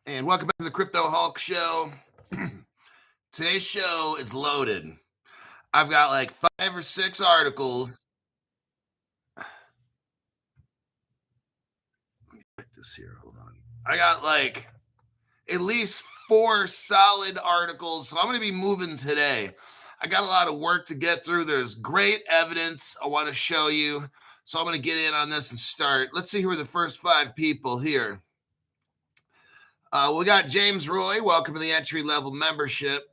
And welcome back to the Crypto Hulk Show. Today's show is loaded. I've got like 5 or 6 articles. Let me check this here. Hold on. I got like at least 4 solid articles. So I'm going to be moving today. I got a lot of work to get through. There's great evidence I want to show you. So I'm going to get in on this and start. Let's see who are the first 5 people here. We got James Roy. Welcome to the entry-level membership.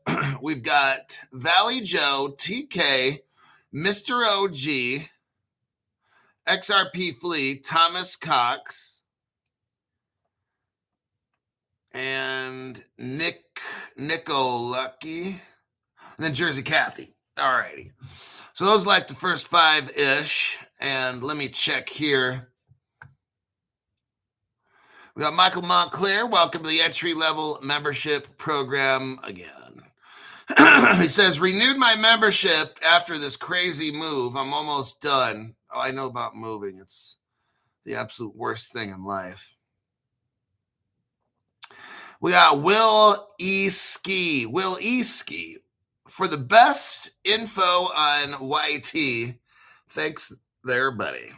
We've got Valley Joe, TK, Mr. OG, XRP Fleet, Thomas Cox, and Nico Lucky, and then Jersey Kathy. All righty. So those like the first 5-ish. And let me check here. We got Michael Montclair. Welcome to the entry-level membership program again. He says, renewed my membership after this crazy move. I'm almost done. Oh, I know about moving. It's the absolute worst thing in life. We got Will E. Ski. Will E. Ski. For the best info on YT. Thanks there, buddy.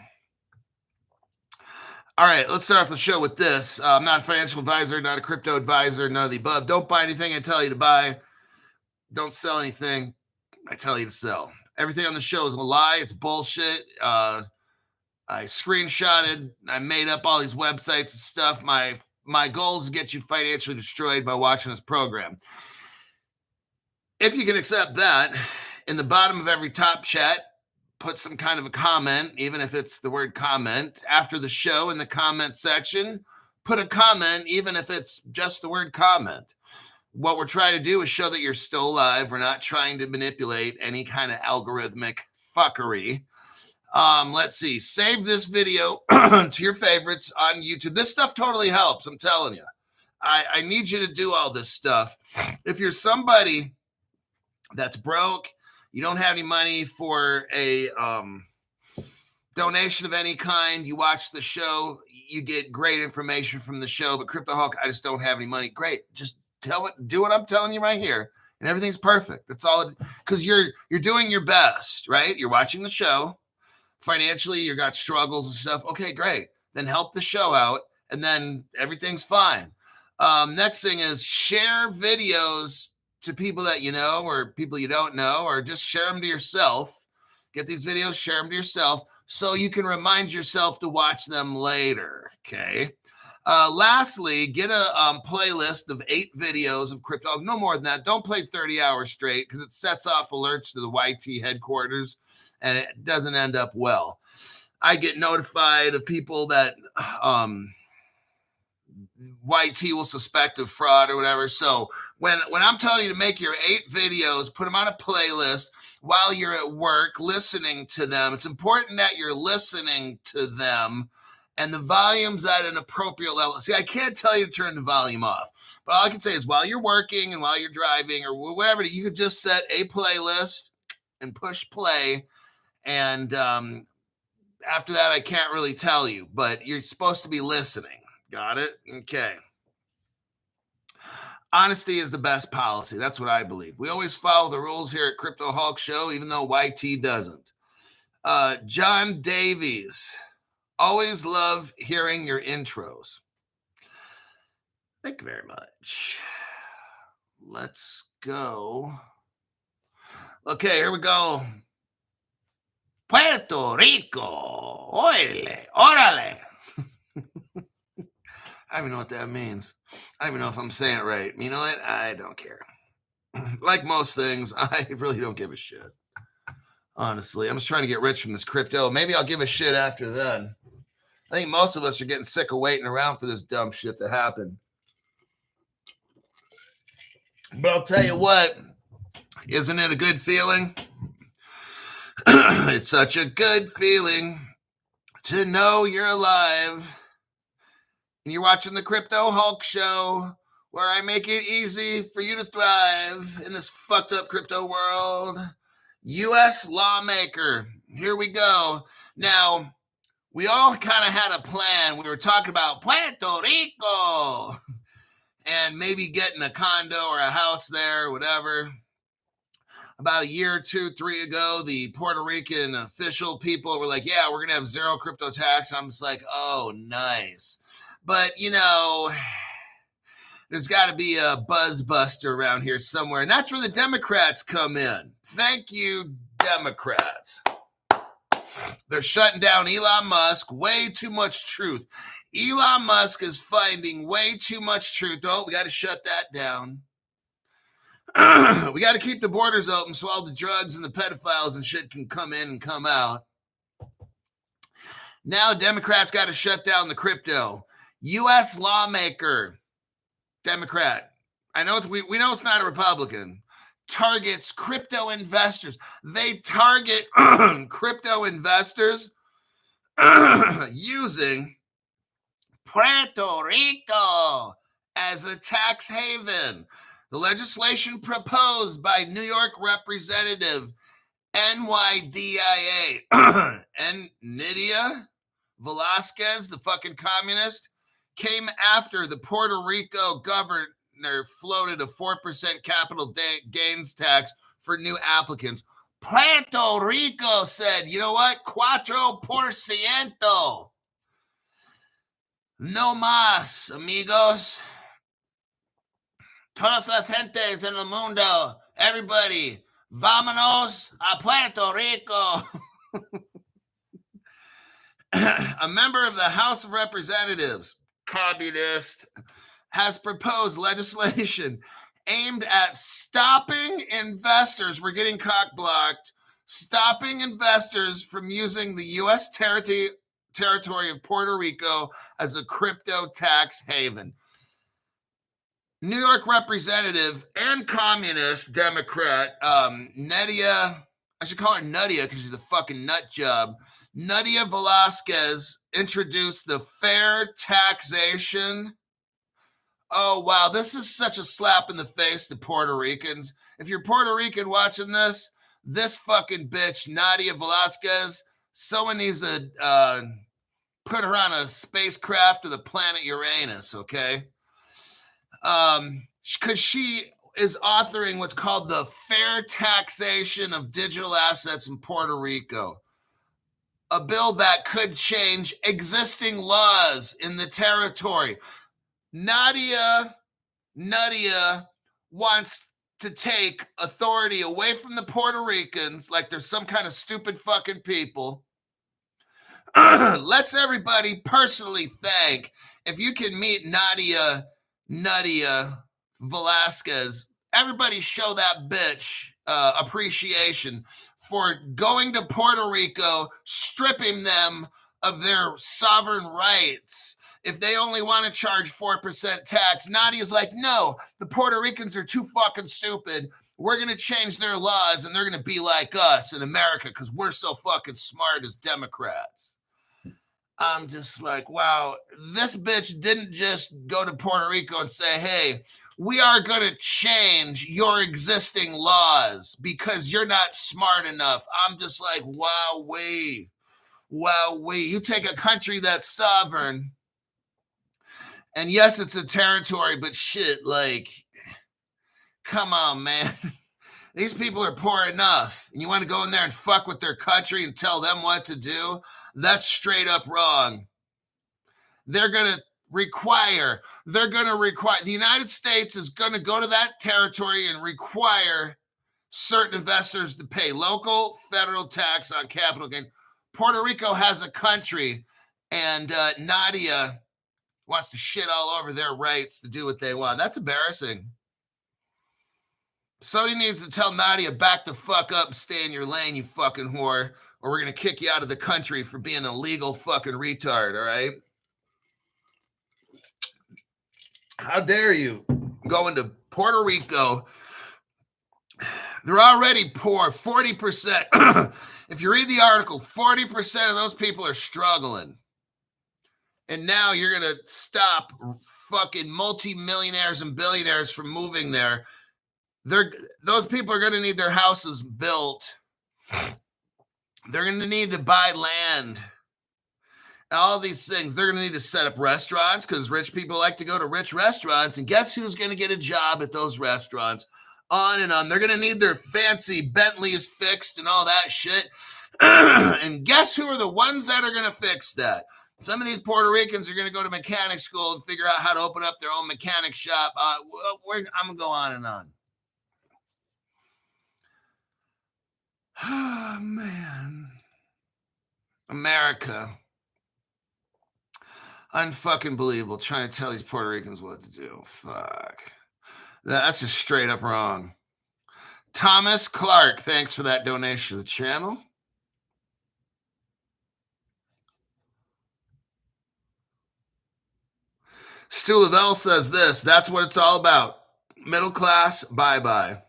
All right, let's start off the show with this. I'm not a financial advisor, not a crypto advisor, none of the above. Don't buy anything I tell you to buy. Don't sell anything I tell you to sell. Everything on the show is a lie. It's bullshit. I screenshotted. I made up all these websites and stuff. My goal is to get you financially destroyed by watching this program. If you can accept that, in the bottom of every top chat, put some kind of a comment, even if it's the word comment. After the show in the comment section, put a comment, even if it's just the word comment. What we're trying to do is show that you're still alive. We're not trying to manipulate any kind of algorithmic fuckery. Let's see. Save this video to your favorites on YouTube. This stuff totally helps, I'm telling you. I need you to do all this stuff. If you're somebody that's broke, you don't have any money for a donation of any kind, you watch the show, you get great information from the show, but Crypto Hulk, I just don't have any money. Great. Just do what I'm telling you right here, and everything's perfect. That's all, because you're doing your best, right? You're watching the show. Financially, you got struggles and stuff. Okay, great. Then help the show out, and then everything's fine. Next thing is share videos to people that you know or people you don't know, or just share them to yourself. Get these videos, share them to yourself so you can remind yourself to watch them later, okay? Lastly, get a playlist of 8 videos of crypto. No more than that. Don't play 30 hours straight because it sets off alerts to the YT headquarters and it doesn't end up well. I get notified of people that YT will suspect of fraud or whatever. So when I'm telling you to make your 8 videos, put them on a playlist while you're at work listening to them. It's important that you're listening to them and the volume's at an appropriate level. See, I can't tell you to turn the volume off, but all I can say is while you're working and while you're driving or whatever, you could just set a playlist and push play. And after that, I can't really tell you, but you're supposed to be listening. Got it? Okay. Honesty is the best policy. That's what I believe. We always follow the rules here at Crypto Hulk Show, even though YT doesn't. John Davies. Always love hearing your intros. Thank you very much. Let's go. Okay, here we go. Puerto Rico. Oile. Órale. I don't even know what that means. I don't even know if I'm saying it right. You know what? I don't care. Like most things, I really don't give a shit. Honestly, I'm just trying to get rich from this crypto. Maybe I'll give a shit after then. I think most of us are getting sick of waiting around for this dumb shit to happen. But I'll tell you what, isn't it a good feeling? It's such a good feeling to know you're alive. And you're watching the Crypto Hulk Show, where I make it easy for you to thrive in this fucked up crypto world. U.S. lawmaker. Here we go. Now, we all kind of had a plan. We were talking about Puerto Rico. and maybe getting a condo or a house there, whatever. About a year, 2, 3 ago, the Puerto Rican official people were like, yeah, we're going to have zero crypto tax. I'm just like, oh, nice. But, you know, there's got to be a buzz buster around here somewhere. And that's where the Democrats come in. Thank you, Democrats. They're shutting down Elon Musk. Way too much truth. Elon Musk is finding way too much truth. Oh, we got to shut that down. We got to keep the borders open so all the drugs and the pedophiles and shit can come in and come out. Now Democrats got to shut down the crypto. U.S. lawmaker, Democrat, I know we know it's not a Republican, targets crypto investors. They target crypto investors using Puerto Rico as a tax haven. The legislation proposed by New York Representative NYDIA and Nydia Velasquez, the fucking communist, came after the Puerto Rico governor floated a 4% capital gains tax for new applicants. Puerto Rico said, you know what? 4%. No más, amigos. Todas las gentes en el mundo, everybody, vámonos a Puerto Rico. A member of the House of Representatives, communist, has proposed legislation aimed at stopping investors, we're getting cock-blocked, stopping investors from using the U.S. territory of Puerto Rico as a crypto tax haven. New York Representative and communist Democrat Nydia, I should call her Nydia because she's a fucking nut job. Nydia Velasquez introduced the fair taxation. Oh, wow, this is such a slap in the face to Puerto Ricans. If you're Puerto Rican watching this fucking bitch, Nydia Velasquez, someone needs to put her on a spacecraft to the planet Uranus, okay? Because she is authoring what's called the fair taxation of digital assets in Puerto Rico, a bill that could change existing laws in the territory. Nydia wants to take authority away from the Puerto Ricans like there's some kind of stupid fucking people. Let's everybody personally thank, if you can meet Nydia Velasquez, everybody show that bitch appreciation for going to Puerto Rico, stripping them of their sovereign rights. If they only want to charge 4% tax, Nadia's like, no, the Puerto Ricans are too fucking stupid. We're going to change their laws and they're going to be like us in America because we're so fucking smart as Democrats. I'm just like, wow, this bitch didn't just go to Puerto Rico and say, hey, we are going to change your existing laws because you're not smart enough. I'm just like, wow-wee. You take a country that's sovereign, and yes, it's a territory, but shit, like, come on, man. These people are poor enough, and you want to go in there and fuck with their country and tell them what to do? That's straight up wrong. They're going to require, the United States is going to go to that territory and require certain investors to pay local federal tax on capital gains. Puerto Rico has a country, and Nydia wants to shit all over their rights to do what they want. That's embarrassing. Somebody needs to tell Nydia, back the fuck up and stay in your lane, you fucking whore, or we're going to kick you out of the country for being a legal fucking retard, all right? How dare you go into Puerto Rico? They're already poor, 40%. If you read the article, 40% of those people are struggling. And now you're going to stop fucking multimillionaires and billionaires from moving there. Those people are going to need their houses built. They're going to need to buy land. all these things. They're going to need to set up restaurants because rich people like to go to rich restaurants. And guess who's going to get a job at those restaurants? On and on. They're going to need their fancy Bentleys fixed and all that shit. And guess who are the ones that are going to fix that? Some of these Puerto Ricans are going to go to mechanic school and figure out how to open up their own mechanic shop. I'm going to go on and on. Oh, man. America. Unfucking believable. Trying to tell these Puerto Ricans what to do. Fuck. That's just straight up wrong. Thomas Clark, thanks for that donation to the channel. Stu Lavelle says this. That's what it's all about. Middle class, bye-bye.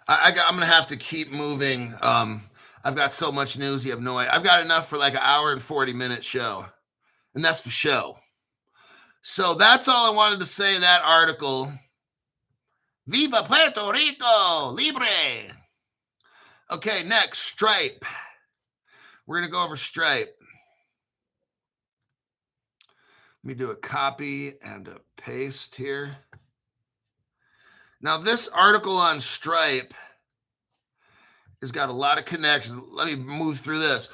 I'm going to have to keep moving. I've got so much news, you have no idea. I've got enough for like an hour and 40-minute show. And that's the show. So that's all I wanted to say in that article. Viva Puerto Rico, libre. Okay, next, Stripe. We're going to go over Stripe. Let me do a copy and a paste here. Now, this article on Stripe has got a lot of connections. Let me move through this.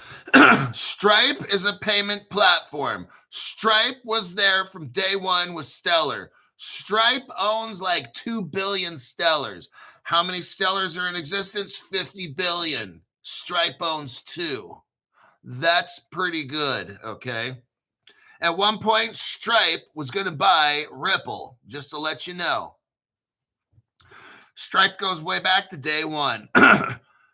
Stripe is a payment platform. Stripe was there from day one with Stellar. Stripe owns like 2 billion Stellars. How many Stellars are in existence? 50 billion. Stripe owns 2. That's pretty good, okay? At one point, Stripe was going to buy Ripple, just to let you know. Stripe goes way back to day one.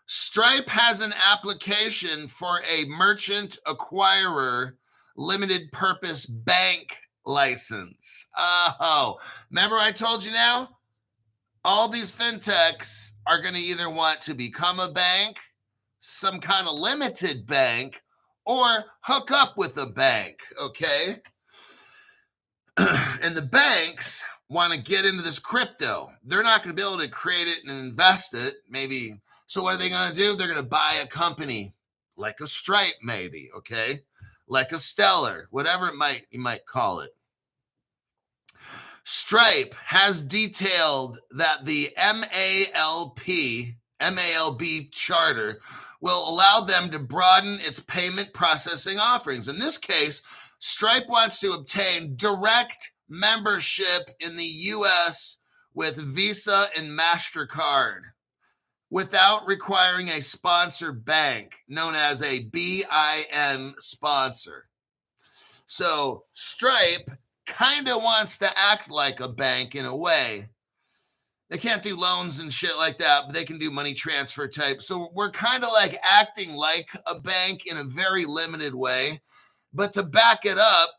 Stripe has an application for a merchant acquirer limited purpose bank license. Oh, remember I told you now? All these fintechs are going to either want to become a bank, some kind of limited bank, or hook up with a bank, okay? And the banks want to get into this crypto. They're not going to be able to create it and invest it, maybe. So what are they going to do? They're going to buy a company like a Stripe, maybe, okay? Like a Stellar, whatever you might call it. Stripe has detailed that the MALB charter will allow them to broaden its payment processing offerings. In this case, Stripe wants to obtain direct membership in the U.S. with Visa and MasterCard without requiring a sponsor bank known as a BIN sponsor. So Stripe kind of wants to act like a bank in a way. They can't do loans and shit like that, but they can do money transfer type. So we're kind of like acting like a bank in a very limited way. But to back it up,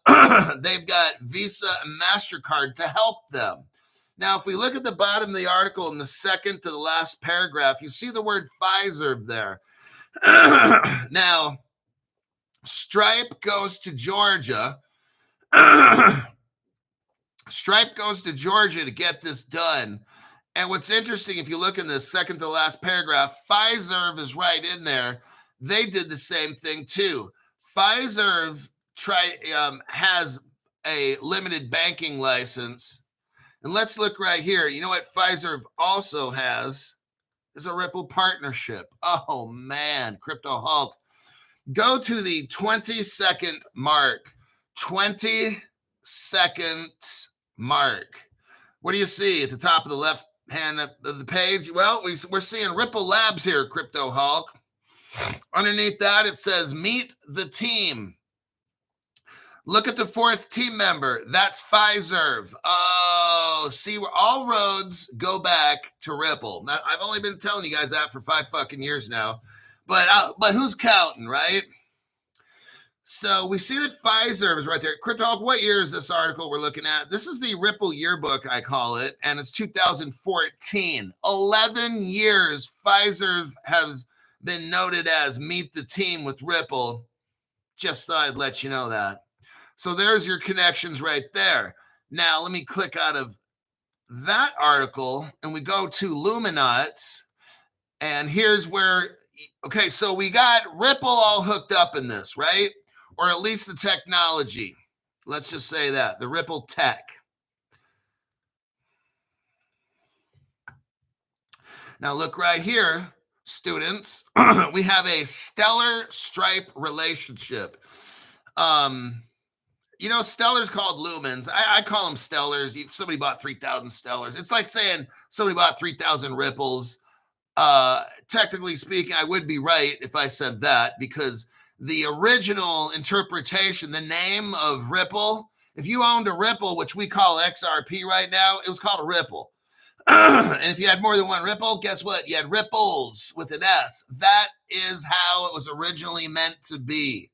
they've got Visa and MasterCard to help them. Now, if we look at the bottom of the article in the second to the last paragraph, you see the word Pfizer there. Now, Stripe goes to Georgia. Stripe goes to Georgia to get this done. And what's interesting, if you look in the second to the last paragraph, Pfizer is right in there. They did the same thing too. Pfizer has a limited banking license. And let's look right here. You know what Pfizer also has is a Ripple partnership. Oh, man, Crypto Hulk. Go to the 20-second mark. 20-second mark. What do you see at the top of the left hand of the page? Well, we're seeing Ripple Labs here, Crypto Hulk. Underneath that, it says, meet the team. Look at the fourth team member. That's Pfizer. Oh, see, where all roads go back to Ripple. Now, I've only been telling you guys that for 5 fucking years now. But who's counting, right? So we see that Pfizer is right there. Crypto, what year is this article we're looking at? This is the Ripple yearbook, I call it, and it's 2014. 11 years Pfizer has been noted as meet the team with Ripple. Just thought I'd let you know that. So there's your connections right there. Now, let me click out of that article, and we go to Luminance, and here's where Okay, so we got Ripple all hooked up in this, right? Or at least the technology. Let's just say that, the Ripple tech. Now look right here, students. We have a stellar Stripe relationship. You know, Stellar's called lumens. I call them Stellars. If somebody bought 3,000 Stellars, it's like saying somebody bought 3,000 Ripples. Technically speaking, I would be right if I said that, because the original interpretation, the name of Ripple, if you owned a Ripple, which we call XRP right now, it was called a Ripple. And if you had more than one Ripple, guess what? You had Ripples with an S. That is how it was originally meant to be.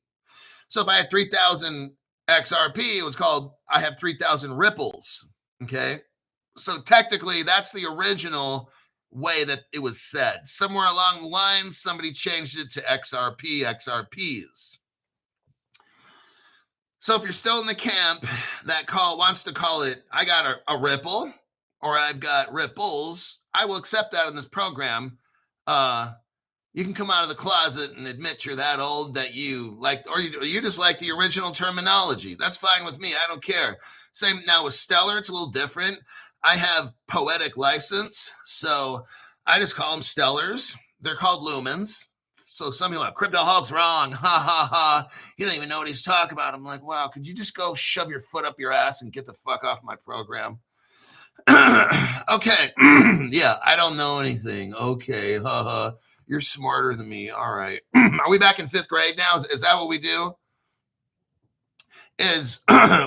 So if I had 3,000 XRP, it was called, I have 3,000 Ripples. Okay. So technically, that's the original way that it was said. Somewhere along the line, somebody changed it to XRPs. So if you're still in the camp that wants to call it, I got a Ripple, or I've got Ripples, I will accept that in this program. You can come out of the closet and admit you're that old that you like, or you just like the original terminology. That's fine with me. I don't care. Same now with Stellar. It's a little different. I have poetic license, so I just call them Stellars. They're called lumens. So some people are like, Crypto Hulk's wrong. Ha, ha, ha. You don't even know what he's talking about. I'm like, wow, could you just go shove your foot up your ass and get the fuck off my program? Okay. Yeah, I don't know anything. Okay. Haha. You're smarter than me. All right. Are we back in 5th grade now? Is that what we do?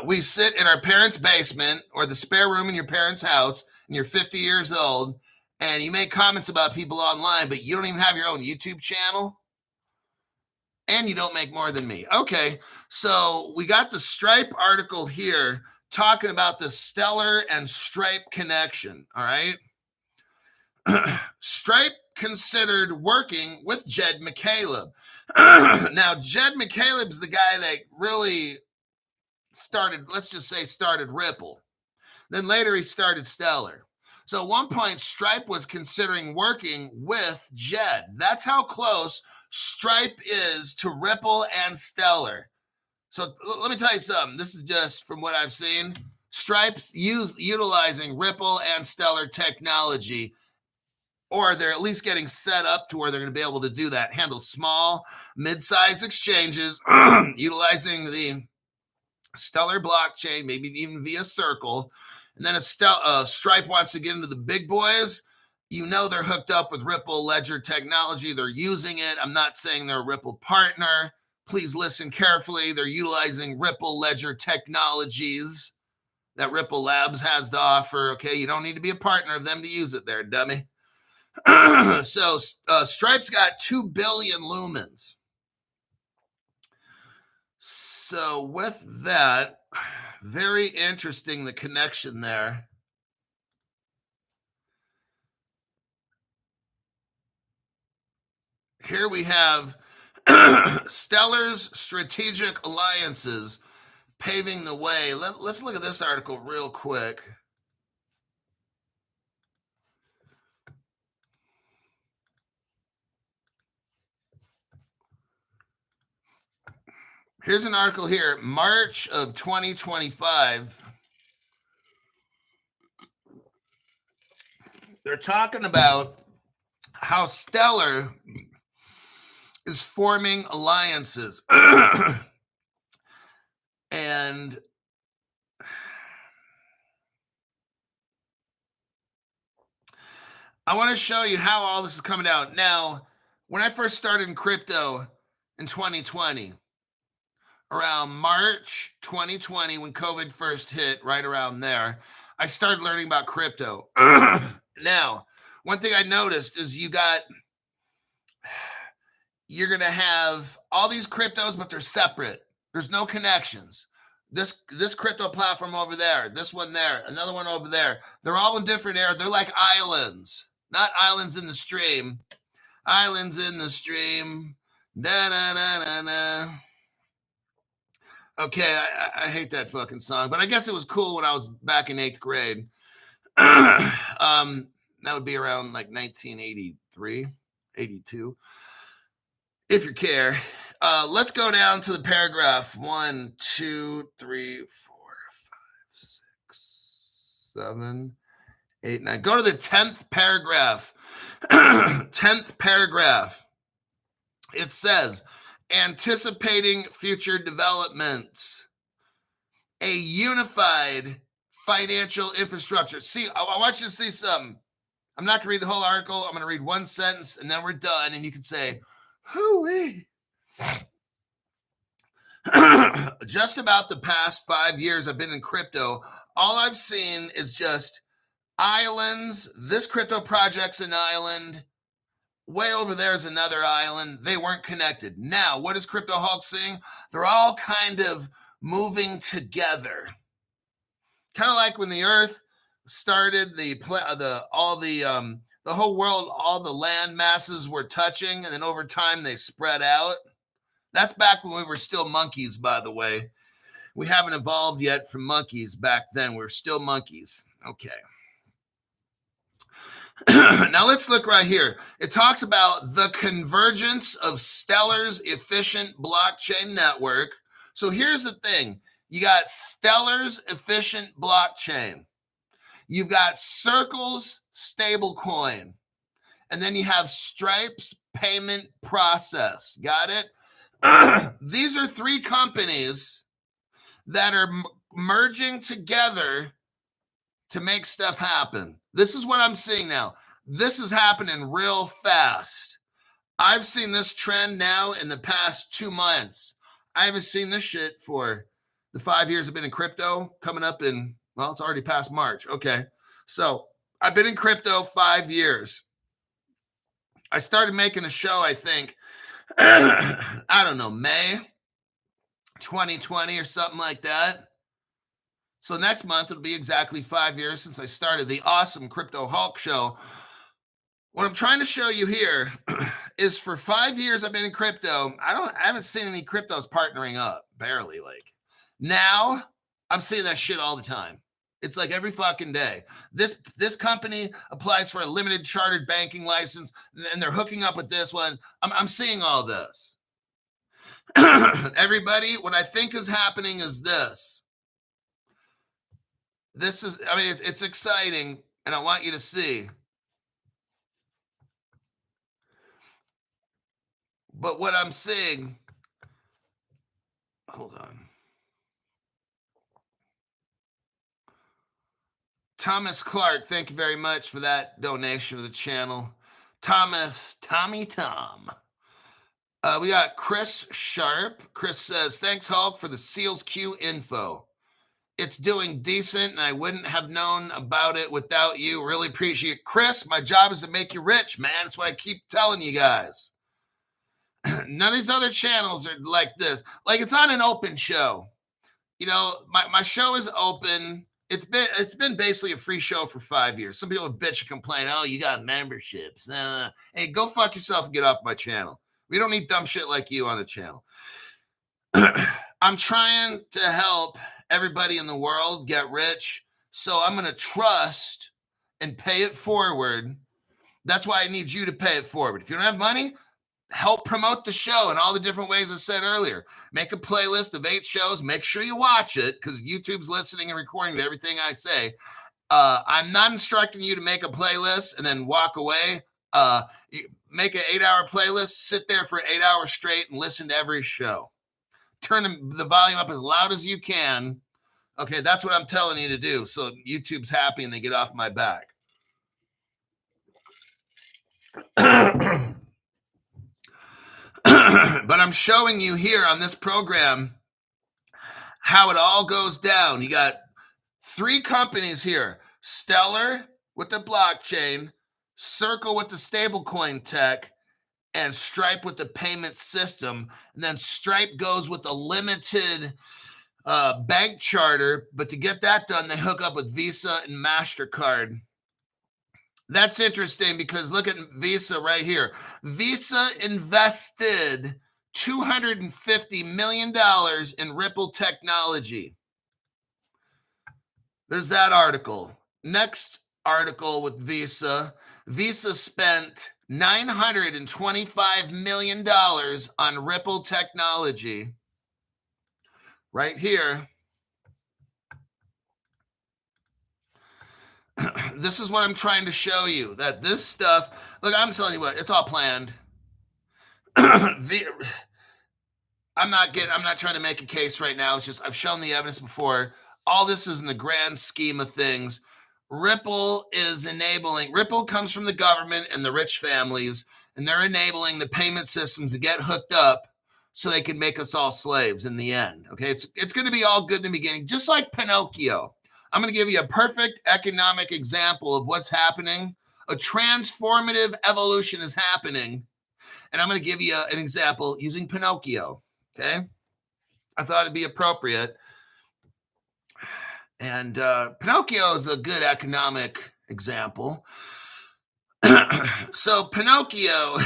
We sit in our parents' basement or the spare room in your parents' house, and you're 50 years old, and you make comments about people online, but you don't even have your own YouTube channel, and you don't make more than me. Okay. So we got the Stripe article here talking about the Stellar and Stripe connection. All right. Stripe considered working with Jed McCaleb. Now, Jed McCaleb's the guy that really started, let's just say, started Ripple. Then later he started Stellar. So at one point, Stripe was considering working with Jed. That's how close Stripe is to Ripple and Stellar. So let me tell you something. This is just from what I've seen. Stripe's utilizing Ripple and Stellar technology, or they're at least getting set up to where they're going to be able to do that, handle small, mid-size exchanges, utilizing the Stellar blockchain, maybe even via Circle. And then if Stripe wants to get into the big boys, you know they're hooked up with Ripple Ledger technology. They're using it. I'm not saying they're a Ripple partner. Please listen carefully. They're utilizing Ripple Ledger technologies that Ripple Labs has to offer. Okay, you don't need to be a partner of them to use it there, dummy. So Stripe's got 2 billion lumens. So with that, very interesting, the connection there. Here we have Stellar's strategic alliances paving the way. Let's look at this article real quick. Here's an article here, March of 2025. They're talking about how Stellar is forming alliances. And I want to show you how all this is coming out. Now, when I first started in crypto in 2020, around March 2020, when COVID first hit, right around there, I started learning about crypto. Now, one thing I noticed is you're going to have all these cryptos, but they're separate. There's no connections. This crypto platform over there, this one there, another one over there. They're all in different areas. They're like islands, not islands in the stream. Islands in the stream. Da, da, da, da, da. Okay, I hate that fucking song, but I guess it was cool when I was back in 8th grade. That would be around like 1983, 82. if you care. Let's go down to the paragraph. 1, 2, 3, 4, 5, 6, 7, 8, 9. Go to the 10th paragraph. 10th paragraph. It says, anticipating future developments, a unified financial infrastructure. See, I want you to see something. I'm not going to read the whole article. I'm going to read one sentence, and then we're done, and you can say, hoo-wee. Just about the past 5 years I've been in crypto, all I've seen is just islands. This crypto project's an island. Way over there is another island. They weren't connected. Now, what is Crypto Hulk seeing? They're all kind of moving together. Kind of like when the Earth started, the whole world, all the land masses were touching, and then over time they spread out. That's back when we were still monkeys, by the way. We haven't evolved yet from monkeys back then. We're still monkeys. Okay. Now let's look right here. It talks about the convergence of Stellar's efficient blockchain network. So here's the thing. You got Stellar's efficient blockchain. You've got Circle's stablecoin. And then you have Stripe's payment process. Got it? These are 3 companies that are merging together to make stuff happen. This is what I'm seeing now. This is happening real fast. I've seen this trend now in the past 2 months. I haven't seen this shit for the 5 years I've been in crypto, coming up in, well, it's already past March. Okay. So I've been in crypto 5 years. I started making a show, I think, I don't know, May 2020 or something like that. So next month, it'll be exactly 5 years since I started the awesome Crypto Hulk show. What I'm trying to show you here is for 5 years I've been in crypto. I haven't seen any cryptos partnering up, barely. Like now, I'm seeing that shit all the time. It's like every fucking day. This company applies for a limited chartered banking license, and they're hooking up with this one. I'm seeing all this. Everybody, what I think is happening is this. This is, I mean, it's exciting, and I want you to see. But what I'm seeing, hold on. Thomas Clark, thank you very much for that donation to the channel. Tommy Tom. We got Chris Sharp. Chris says, thanks, Hulk, for the Seals Q info. It's doing decent, and I wouldn't have known about it without you. Really appreciate it. Chris, my job is to make you rich, man. That's what I keep telling you guys. None of these other channels are like this. Like, it's on an open show. You know, my show is open. It's been basically a free show for 5 years. Some people bitch and complain, oh, you got memberships. Hey, go fuck yourself and get off my channel. We don't need dumb shit like you on the channel. I'm trying to help everybody in the world get rich, so I'm going to trust and pay it forward. That's why I need you to pay it forward. If you don't have money, help promote the show in all the different ways I said earlier. Make a playlist of 8 shows. Make sure you watch it, because YouTube's listening and recording to everything I say. I'm not instructing you to make a playlist and then walk away. Make an 8-hour playlist, sit there for 8 hours straight and listen to every show. Turn the volume up as loud as you can. Okay, that's what I'm telling you to do, so YouTube's happy and they get off my back. But I'm showing you here on this program how it all goes down. You got 3 companies here: Stellar with the blockchain, Circle with the stablecoin tech, and Stripe with the payment system. And then Stripe goes with a limited bank charter. But to get that done, they hook up with Visa and MasterCard. That's interesting because look at Visa right here. Visa invested $250 million in Ripple technology. There's that article. Next article with Visa. Visa spent $925 million on Ripple technology. Right here. This is what I'm trying to show you, that this stuff, look, I'm telling you what, it's all planned. I'm not trying to make a case right now. It's just, I've shown the evidence before. All this is in the grand scheme of things. Ripple comes from the government and the rich families, and they're enabling the payment systems to get hooked up so they can make us all slaves in the end. Okay, it's going to be all good in the beginning, just like Pinocchio. I'm going to give you a perfect economic example of what's happening. A transformative evolution is happening, and I'm going to give you an example using Pinocchio. Okay, I thought it'd be appropriate. And Pinocchio is a good economic example. So Pinocchio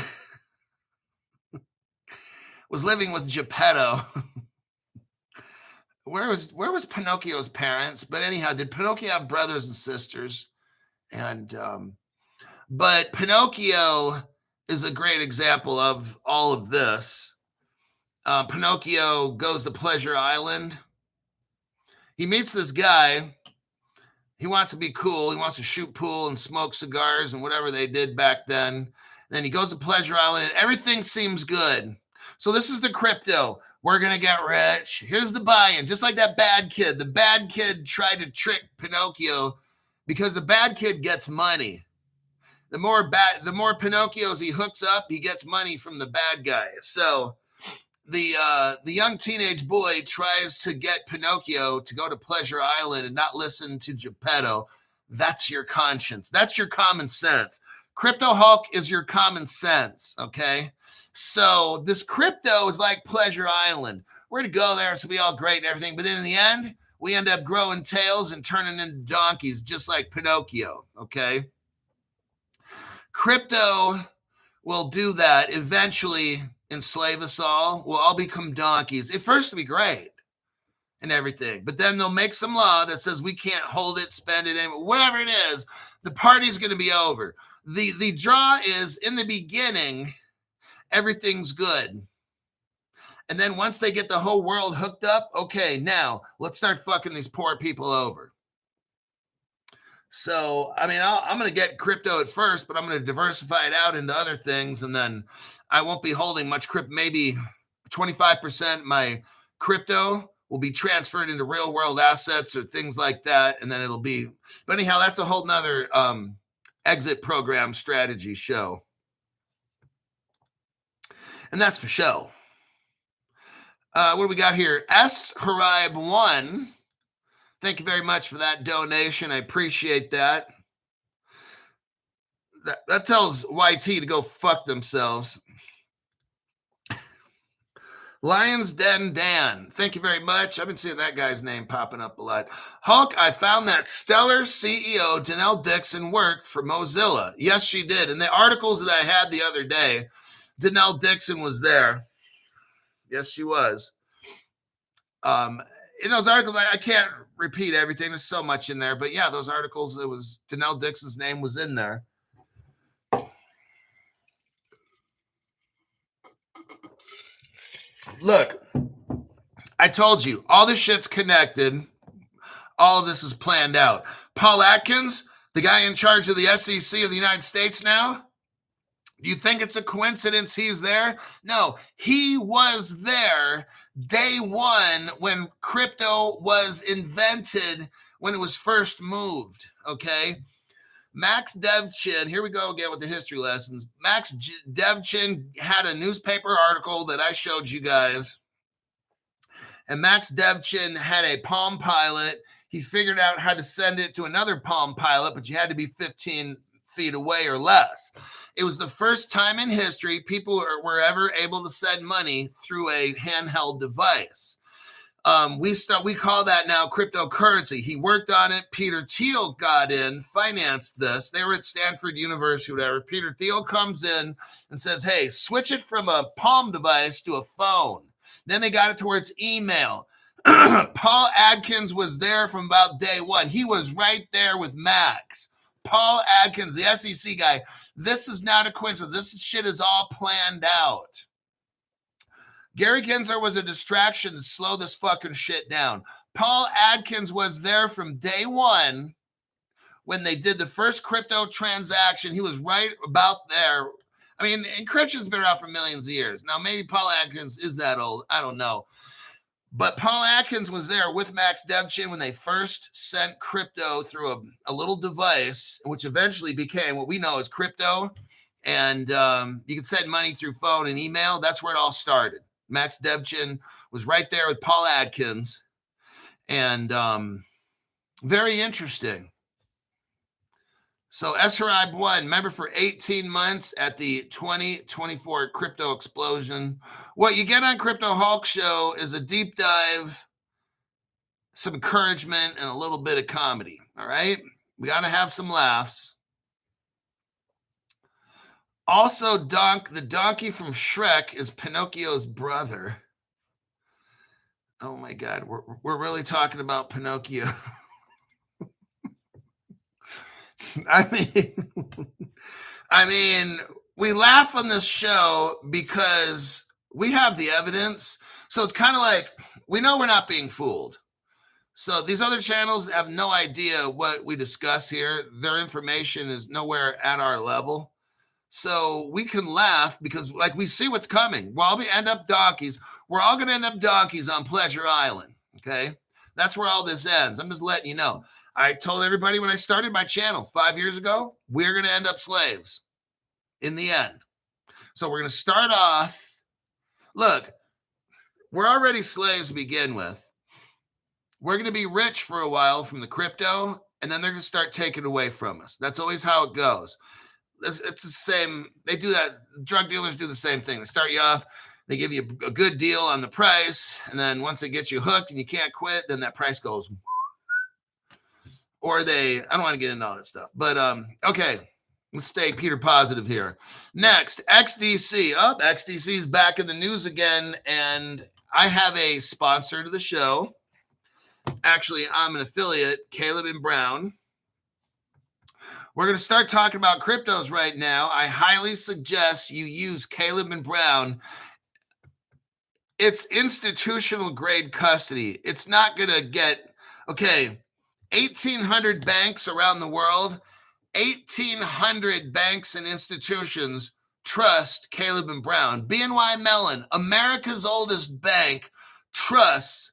was living with Geppetto. Where was Pinocchio's parents? But anyhow, did Pinocchio have brothers and sisters? And but Pinocchio is a great example of all of this. Pinocchio goes to Pleasure Island. He meets this guy. He wants to be cool. He wants to shoot pool and smoke cigars and whatever they did back then. Then he goes to Pleasure Island and everything seems good. So this is the crypto. We're going to get rich. Here's the buy-in. Just like that bad kid. The bad kid tried to trick Pinocchio because the bad kid gets money. The more Pinocchios he hooks up, he gets money from the bad guy. So the young teenage boy tries to get Pinocchio to go to Pleasure Island and not listen to Geppetto. That's your conscience. That's your common sense. Crypto Hulk is your common sense, okay? So this crypto is like Pleasure Island. We're going to go there. It's going to be all great and everything. But then in the end, we end up growing tails and turning into donkeys, just like Pinocchio, okay? Crypto will do that, eventually enslave us all. We'll all become donkeys. At first, it'll be great and everything. But then they'll make some law that says we can't hold it, spend it, and whatever it is, the party's going to be over. The draw is in the beginning, everything's good. And then once they get the whole world hooked up, okay, now let's start fucking these poor people over. So, I mean, I'm going to get crypto at first, but I'm going to diversify it out into other things. And then I won't be holding much crypto. Maybe 25% of my crypto will be transferred into real world assets or things like that. And then it'll be, but anyhow, that's a whole nother exit program strategy show. And that's for show. What do we got here? S. Harib 1. Thank you very much for that donation. I appreciate that. That tells YT to go fuck themselves. Lions Den Dan. Thank you very much. I've been seeing that guy's name popping up a lot. Hulk, I found that stellar CEO Danelle Dixon worked for Mozilla. Yes, she did. In the articles that I had the other day, Danelle Dixon was there. Yes, she was. In those articles, I can't repeat everything. There's so much in there. But yeah, those articles, it was Danelle Dixon's name was in there. Look, I told you, all this shit's connected. All of this is planned out. Paul Atkins, the guy in charge of the SEC of the United States now, do you think it's a coincidence he's there? No, he was there day one when crypto was invented, when it was first moved, okay? Max Devchin, here we go again with the history lessons. Max Devchin had a newspaper article that I showed you guys. And Max Devchin had a Palm Pilot. He figured out how to send it to another Palm Pilot, but you had to be 15 feet away or less. It was the first time in history people were ever able to send money through a handheld device. We call that now cryptocurrency. He worked on it. Peter Thiel got in, financed this. They were at Stanford University, whatever. Peter Thiel comes in and says, hey, switch it from a Palm device to a phone. Then they got it towards email. Paul Atkins was there from about day one. He was right there with Max. Paul Adkins, the SEC guy. This is not a coincidence. This shit is all planned out. Gary Gensler was a distraction to slow this fucking shit down. Paul Adkins was there from day one when they did the first crypto transaction. He was right about there. I mean, encryption's been around for millions of years. Now, maybe Paul Adkins is that old. I don't know. But Paul Adkins was there with Max Devchin when they first sent crypto through a little device, which eventually became what we know as crypto. And you could send money through phone and email. That's where it all started. Max Devchin was right there with Paul Adkins. And very interesting. So SRI won, member for 18 months at the 2024 crypto explosion. What you get on Crypto Hulk Show is a deep dive, some encouragement, and a little bit of comedy. All right? We got to have some laughs. Also, the donkey from Shrek is Pinocchio's brother. Oh my God, we're really talking about Pinocchio. I mean, we laugh on this show because we have the evidence. So it's kind of like, we know we're not being fooled. So these other channels have no idea what we discuss here. Their information is nowhere at our level. So we can laugh because like we see what's coming. We'll all end up donkeys. We're all going to end up donkeys on Pleasure Island. Okay. That's where all this ends. I'm just letting you know. I told everybody when I started my channel 5 years ago, we're going to end up slaves in the end. So we're going to start off. Look, we're already slaves to begin with. We're going to be rich for a while from the crypto, and then they're going to start taking away from us. That's always how it goes. It's the same. They do that. Drug dealers do the same thing. They start you off. They give you a good deal on the price. And then once they get you hooked and you can't quit, then that price goes. Or I don't want to get into all that stuff. But, okay, let's stay Peter positive here. Next, XDC. XDC is back in the news again. And I have a sponsor to the show. Actually, I'm an affiliate, Caleb and Brown. We're going to start talking about cryptos right now. I highly suggest you use Caleb and Brown. It's institutional grade custody. It's not going to get, 1,800 banks around the world, 1,800 banks and institutions trust Caleb and Brown. BNY Mellon, America's oldest bank, trusts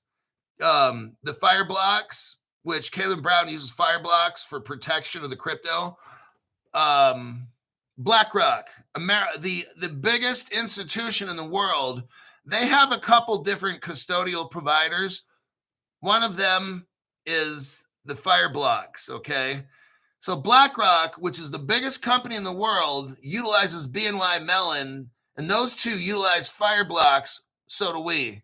the Fireblocks, which Caleb Brown uses Fireblocks for protection of the crypto. BlackRock, the biggest institution in the world, they have a couple different custodial providers. One of them is the Fireblocks, okay? So BlackRock, which is the biggest company in the world, utilizes BNY Mellon, and those two utilize Fireblocks, so do we.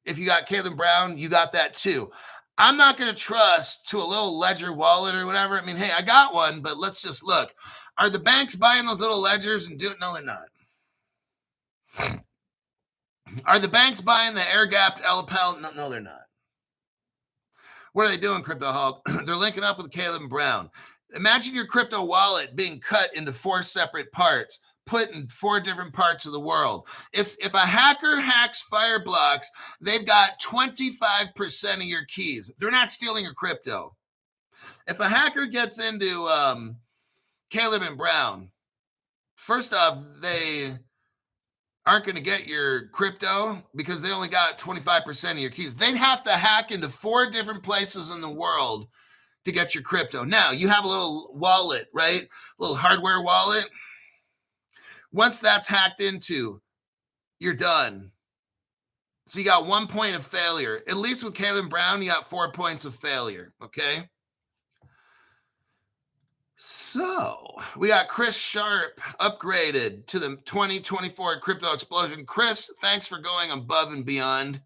If you got Caleb Brown, you got that too. I'm not going to trust to a little ledger wallet or whatever. I mean, hey, I got one, but let's just look. Are the banks buying those little ledgers and doing? No, they're not. Are the banks buying the air-gapped lapel? No, they're not. What are they doing, Crypto Hulk? They're linking up with Caleb Brown. Imagine your crypto wallet being cut into 4 separate parts, put in 4 different parts of the world. If a hacker hacks Fireblocks, they've got 25% of your keys. They're not stealing your crypto. If a hacker gets into Caleb and Brown, first off, they aren't going to get your crypto because they only got 25% of your keys. They'd have to hack into 4 different places in the world to get your crypto. Now, you have a little wallet, right? A little hardware wallet. Once that's hacked into, you're done. So you got 1 point of failure. At least with Caleb Brown, you got 4 points of failure, okay? So we got Chris Sharp upgraded to the 2024 crypto explosion. Chris, thanks for going above and beyond.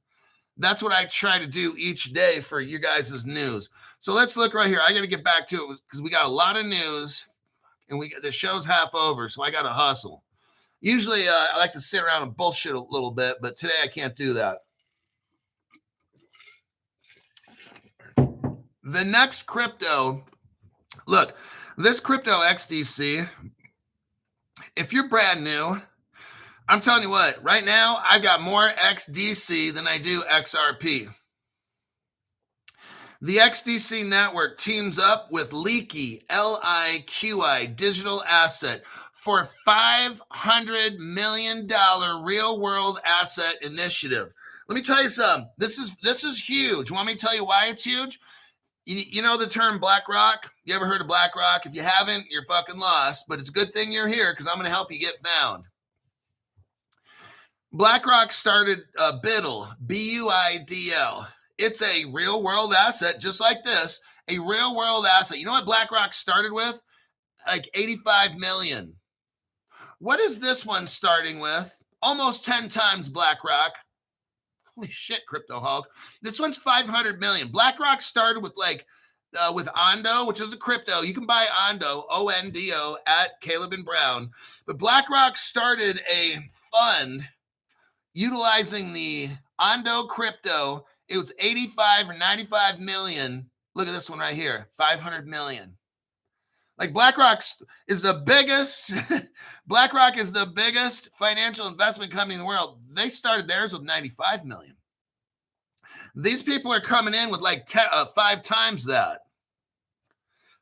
That's what I try to do each day for you guys' news. So let's look right here. I got to get back to it because we got a lot of news and the show's half over. So I got to hustle. Usually I like to sit around and bullshit a little bit, but today I can't do that. The next crypto, look, This crypto XDC, if you're brand new, I'm telling you what, right now, I got more XDC than I do XRP. The XDC network teams up with Leaky, LIQI, digital asset for $500 million real world asset initiative. Let me tell you something. This is huge. Want me to tell you why it's huge? You know the term BlackRock? You ever heard of BlackRock? If you haven't, you're fucking lost. But it's a good thing you're here because I'm going to help you get found. BlackRock started BUIDL, BUIDL. It's a real world asset, just like this, a real world asset. You know what BlackRock started with? Like 85 million. What is this one starting with? Almost 10 times BlackRock. Holy shit, Crypto Hulk. This one's 500 million. BlackRock started with with Ondo, which is a crypto. You can buy Ondo, ONDO, at Caleb and Brown. But BlackRock started a fund utilizing the Ondo crypto. It was 85 or 95 million. Look at this one right here, 500 million. Like BlackRock is the biggest. BlackRock is the biggest financial investment company in the world. They started theirs with 95 million. These people are coming in with like 5 times that.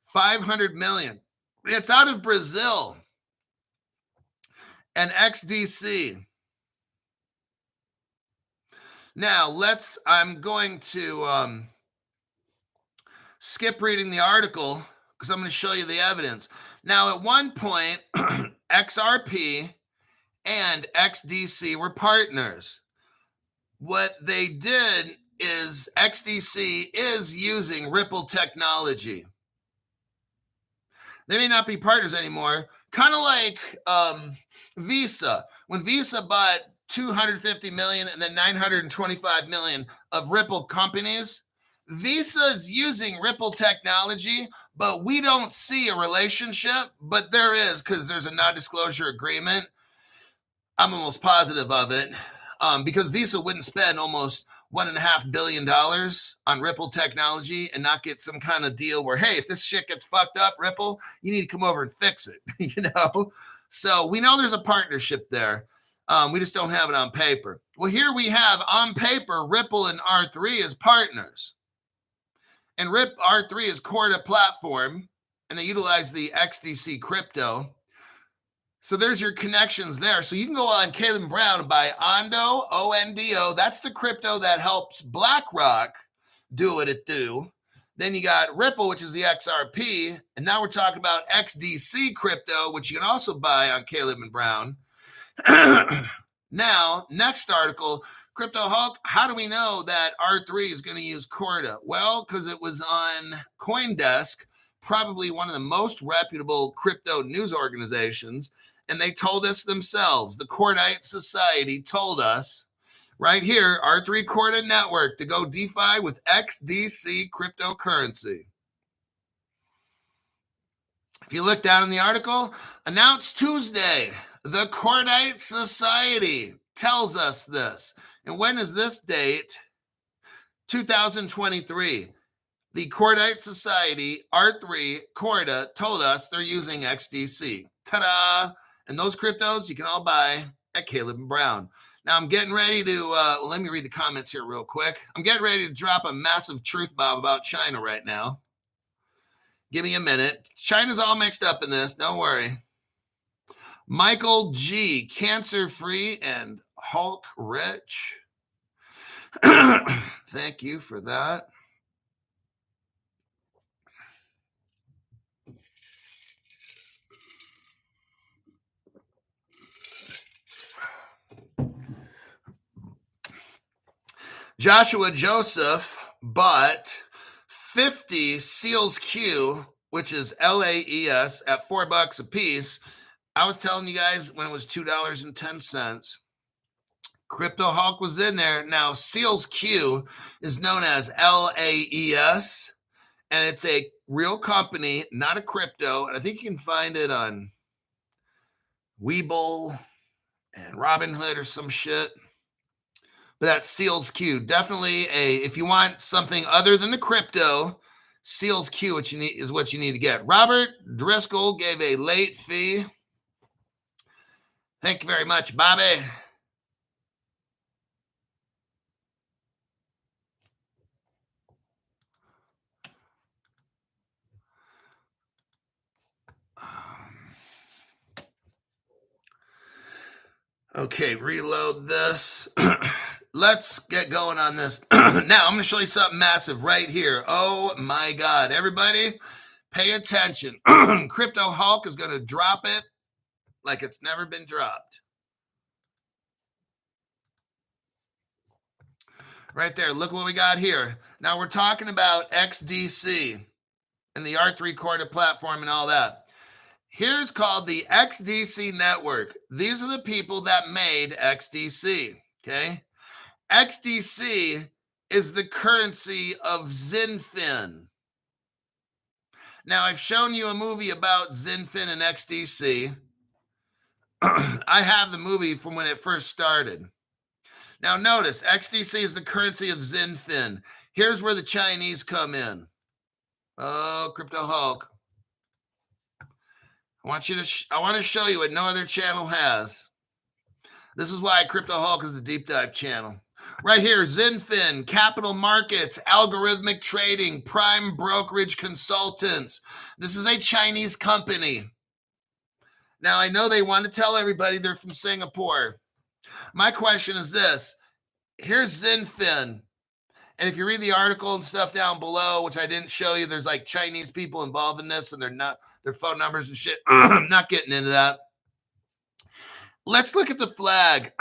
500 million. It's out of Brazil. And XDC. Now I'm going to skip reading the article because I'm going to show you the evidence. Now, at one point, XRP and XDC were partners. What they did is XDC is using Ripple technology. They may not be partners anymore. Kind of like Visa. When Visa bought 250 million and then 925 million of Ripple companies, Visa is using Ripple technology, but we don't see a relationship, but there is because there's a non-disclosure agreement. I'm almost positive of it because Visa wouldn't spend almost $1.5 billion on Ripple technology and not get some kind of deal where, hey, if this shit gets fucked up, Ripple, you need to come over and fix it, you know? So we know there's a partnership there. We just don't have it on paper. Well, here we have on paper Ripple and R3 as partners. And R3 is Corda platform, and they utilize the XDC crypto. So there's your connections there. So you can go on Caleb Brown and buy Ondo, ONDO. That's the crypto that helps BlackRock do what it do. Then you got Ripple, which is the XRP. And now we're talking about XDC crypto, which you can also buy on Caleb and Brown. Now, next article, Crypto Hulk, how do we know that R3 is going to use Corda? Well, because it was on CoinDesk, probably one of the most reputable crypto news organizations, and they told us themselves, the Cordite Society told us, right here, R3 Corda Network to go DeFi with XDC cryptocurrency. If you look down in the article, announced Tuesday, the Cordite Society tells us this. And when is this date? 2023. The Cordite Society, R3, Corda, told us they're using XDC. Ta-da! And those cryptos you can all buy at Caleb and Brown. Now I'm getting ready to, let me read the comments here real quick. I'm getting ready to drop a massive truth bomb about China right now. Give me a minute. China's all mixed up in this. Don't worry. Michael G, cancer-free and Hulk rich. Thank you for that. Joshua Joseph bought 50 Seals Q, which is LAES, at $4 a piece. I was telling you guys when it was $2.10. Crypto Hulk was in there. Now, Seals Q is known as LAES, and it's a real company, not a crypto. And I think you can find it on Webull and Robinhood or some shit. But that's Seals Q. Definitely if you want something other than the crypto, Seals Q, what you need is what you need to get. Robert Driscoll gave a late fee. Thank you very much, Bobby. Okay, reload this. Let's get going on this. Now, I'm going to show you something massive right here. Oh, my God. Everybody, pay attention. Crypto Hulk is going to drop it like it's never been dropped. Right there. Look what we got here. Now, we're talking about XDC and the R3 Corda platform and all that. Here's called the XDC network. These are the people that made XDC, okay? XDC is the currency of XinFin. Now, I've shown you a movie about XinFin and XDC. I have the movie from when it first started. Now, notice, XDC is the currency of XinFin. Here's where the Chinese come in. Oh, Crypto Hulk. I want to show you what no other channel has. This is why Crypto Hulk is a deep dive channel. Right here, XinFin, capital markets, algorithmic trading, prime brokerage consultants. This is a Chinese company. Now, I know they want to tell everybody they're from Singapore. My question is this. Here's XinFin. And if you read the article and stuff down below, which I didn't show you, there's like Chinese people involved in this and they're not, their phone numbers and shit. I'm not getting into that. Let's look at the flag.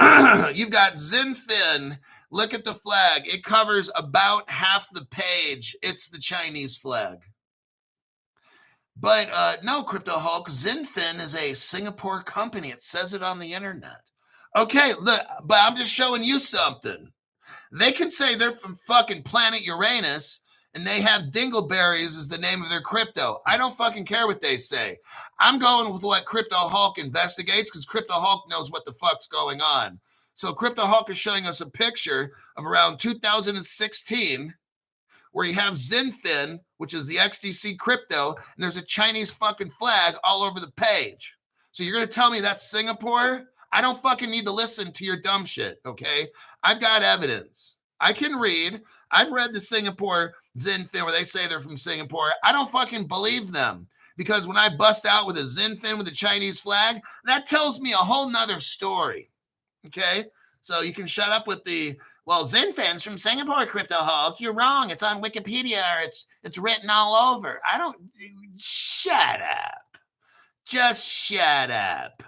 You've got XinFin. Look at the flag. It covers about half the page. It's the Chinese flag. But no, Crypto Hulk, XinFin is a Singapore company. It says it on the internet. Okay, look, but I'm just showing you something. They can say they're from fucking planet Uranus and they have dingleberries as the name of their crypto. I don't fucking care what they say. I'm going with what Crypto Hulk investigates because Crypto Hulk knows what the fuck's going on. So Crypto Hulk is showing us a picture of around 2016 where you have XinFin, which is the XDC crypto, and there's a Chinese fucking flag all over the page. So you're going to tell me that's Singapore? I don't fucking need to listen to your dumb shit, okay? I've got evidence. I can read. I've read the Singapore XinFin where they say they're from Singapore. I don't fucking believe them because when I bust out with a XinFin with a Chinese flag, that tells me a whole nother story, okay? So you can shut up with the, well, XinFin's from Singapore, Crypto Hulk. You're wrong. It's on Wikipedia. Or it's written all over. I don't, shut up. Just shut up.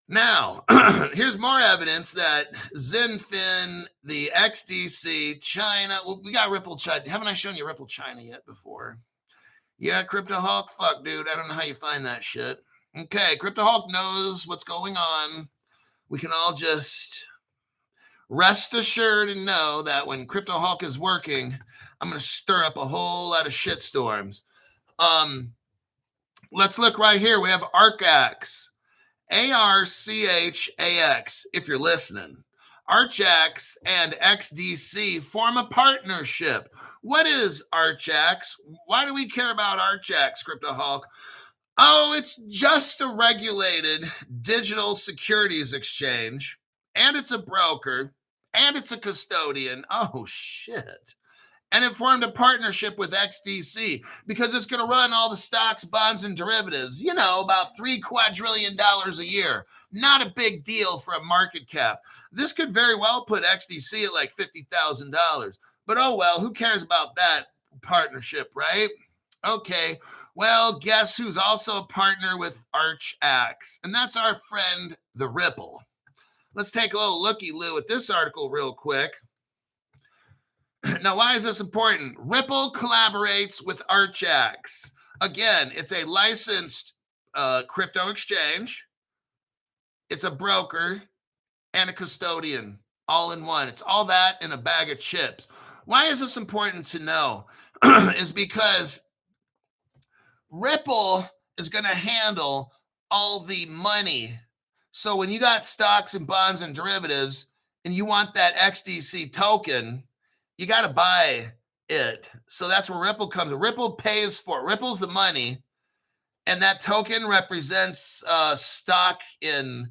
Now, here's more evidence that XinFin, the XDC, China, well, we got Ripple China. Haven't I shown you Ripple China yet before? Yeah, Crypto Hulk, fuck, dude. I don't know how you find that shit. Okay, Crypto Hulk knows what's going on. We can all just rest assured and know that when Crypto Hulk is working, I'm going to stir up a whole lot of shitstorms. Let's look right here. We have ARCAX. ARCHAX, if you're listening. ARCHAX and XDC form a partnership. What is ARCHAX? Why do we care about ARCHAX, Crypto Hulk? Oh, it's just a regulated digital securities exchange, and it's a broker, and it's a custodian. Oh, shit. And it formed a partnership with XDC because it's going to run all the stocks, bonds, and derivatives, you know, about $3 quadrillion a year. Not a big deal for a market cap. This could very well put XDC at like $50,000. But oh well, who cares about that partnership, right? Okay, well, guess who's also a partner with ARCHAX? And that's our friend, the Ripple. Let's take a little looky-loo at this article real quick. Now, why is this important? Ripple collaborates with ARCHAX. Again, it's a licensed crypto exchange. It's a broker and a custodian all in one. It's all that in a bag of chips. Why is this important to know? Is because Ripple is going to handle all the money. So when you got stocks and bonds and derivatives and you want that XDC token, you got to buy it. So that's where Ripple comes. Ripple pays for it. Ripple's the money. And that token represents stock in,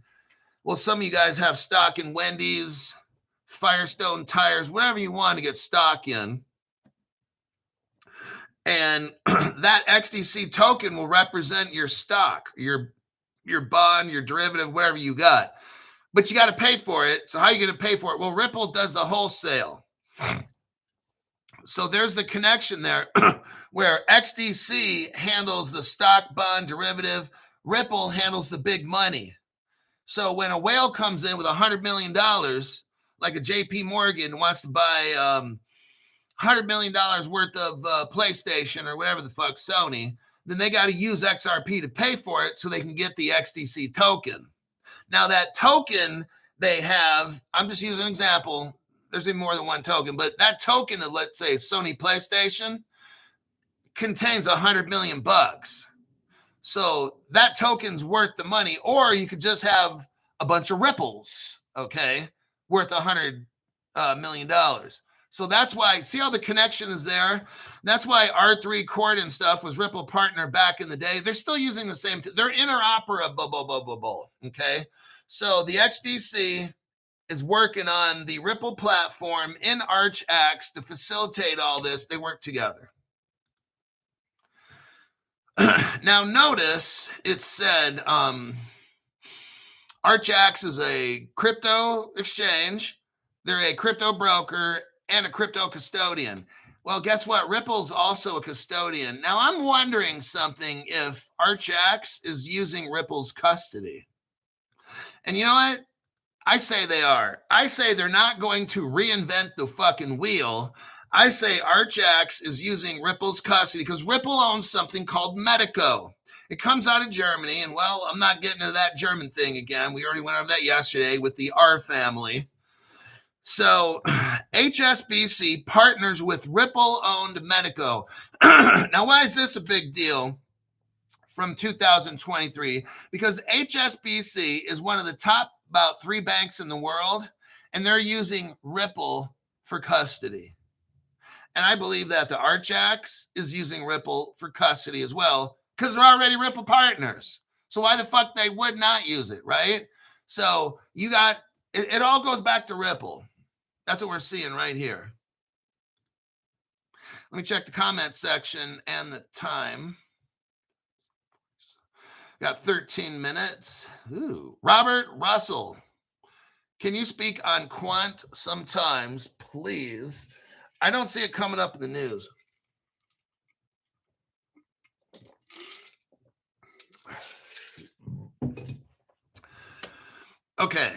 well, some of you guys have stock in Wendy's, Firestone Tires, whatever you want to get stock in. And that XDC token will represent your stock, your bond, your derivative, whatever you got. But you got to pay for it. So how are you going to pay for it? Well, Ripple does the wholesale. So there's the connection there where XDC handles the stock, bond, derivative. Ripple handles the big money. So when a whale comes in with $100 million, like a JP Morgan wants to buy $100 million worth of PlayStation or whatever the fuck, Sony, then they got to use XRP to pay for it so they can get the XDC token. Now that token they have, I'm just using an example. There's even more than one token, but that token of, let's say, Sony PlayStation contains $100 million. So that token's worth the money, or you could just have a bunch of ripples, okay, worth $100 million. So that's why, see how the connection is there? That's why R3 Court and stuff was Ripple partner back in the day. They're still using the same, they're interoperable, okay? So the XDC is working on the Ripple platform in ArchX to facilitate all this. They work together. Now notice it said ArchX is a crypto exchange. They're a crypto broker and a crypto custodian. Well, guess what? Ripple's also a custodian. Now I'm wondering something if ArchX is using Ripple's custody. And you know what? I say they are. I say they're not going to reinvent the fucking wheel. I say ArchX is using Ripple's custody because Ripple owns something called Medico. It comes out of Germany, and well, I'm not getting into that German thing again. We already went over that yesterday with the R family. So HSBC partners with Ripple-owned Medico. Now, why is this a big deal from 2023? Because HSBC is one of the top about 3 banks in the world, and they're using Ripple for custody. And I believe that the ArchX is using Ripple for custody as well, because they're already Ripple partners. So why the fuck they would not use it, right? So you got, it all goes back to Ripple. That's what we're seeing right here. Let me check the comment section and the time. Got 13 minutes. Ooh. Robert Russell, can you speak on Quant sometimes, please? I don't see it coming up in the news. Okay.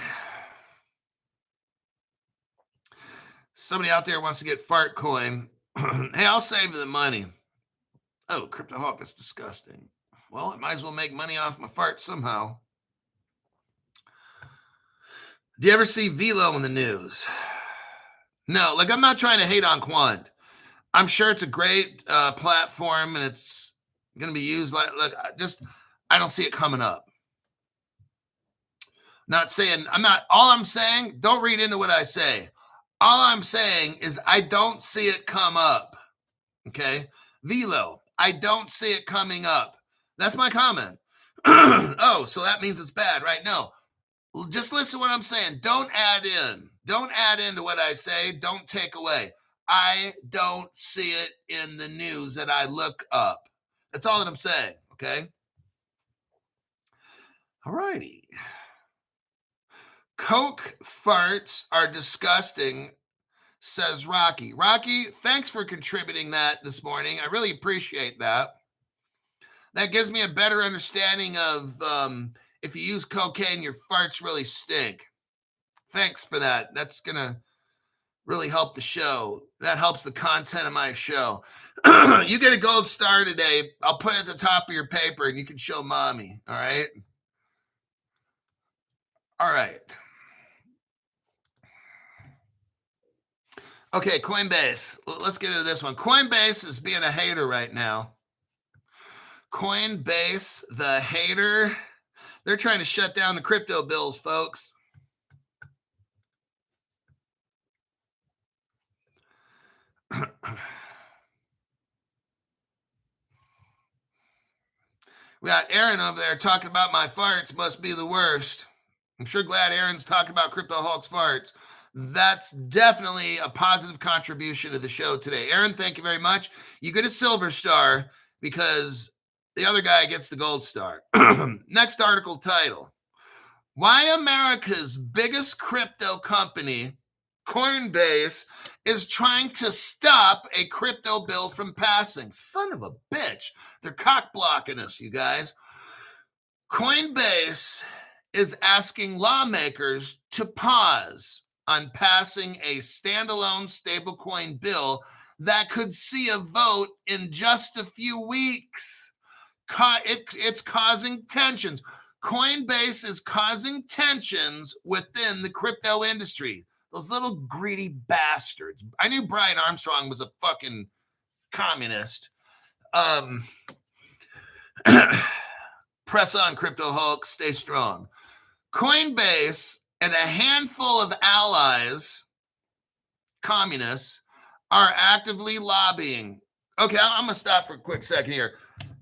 Somebody out there wants to get fart coin. Hey, I'll save the money. Oh, Crypto Hawk, that's disgusting. Well, I might as well make money off my fart somehow. Do you ever see Velo in the news? No, like I'm not trying to hate on Quant. I'm sure it's a great platform and it's going to be used. I don't see it coming up. Not saying, all I'm saying, don't read into what I say. All I'm saying is I don't see it come up. Okay. Velo, I don't see it coming up. That's my comment. Oh, so that means it's bad, right? No, just listen to what I'm saying. Don't add in. Don't add into what I say. Don't take away. I don't see it in the news that I look up. That's all that I'm saying. Okay. All righty. Coke farts are disgusting, says Rocky. Rocky, thanks for contributing that this morning. I really appreciate that. That gives me a better understanding of if you use cocaine, your farts really stink. Thanks for that. That's going to really help the show. That helps the content of my show. You get a gold star today. I'll put it at the top of your paper and you can show mommy. All right. All right. Okay, Coinbase. Let's get into this one. Coinbase is being a hater right now. Coinbase, the hater. They're trying to shut down the crypto bills, folks. We got Aaron over there talking about my farts must be the worst. I'm sure glad Aaron's talking about Crypto Hulk's farts. That's definitely a positive contribution to the show today. Aaron, thank you very much. You get a silver star because the other guy gets the gold star. Next article title: Why America's biggest crypto company, Coinbase, is trying to stop a crypto bill from passing. Son of a bitch. They're cock blocking us, you guys. Coinbase is asking lawmakers to pause on passing a standalone stablecoin bill that could see a vote in just a few weeks. It's causing tensions. Coinbase is causing tensions within the crypto industry. Those little greedy bastards. I knew Brian Armstrong was a fucking communist. Press on, Crypto Hulk. Stay strong. Coinbase and a handful of allies, communists, are actively lobbying. Okay, I'm going to stop for a quick second here.